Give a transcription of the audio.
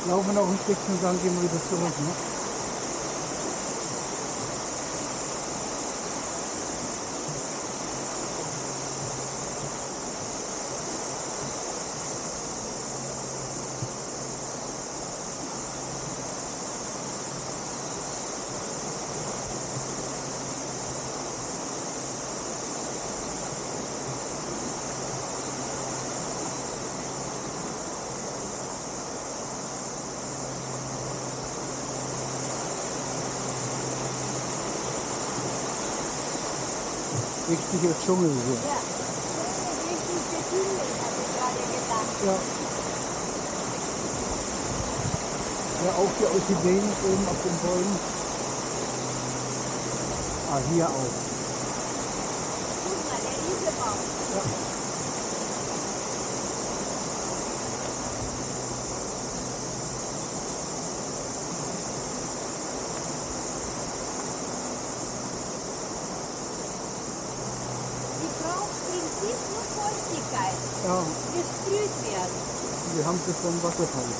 Laufen noch ein Stückchen, dann gehen wir wieder zurück. Ne? Richtiger Dschungel hier. Ja, richtige Dschungel, habe ich gerade gedacht. Ja. Ja, auch die Orchideen oben auf den Bäumen. Ah, hier auch. Guck mal, der Riesebaum. Ja. Die braucht im Prinzip nur Feuchtigkeit. Ja, Gesprüht werden. wir haben das vom Wasserfall.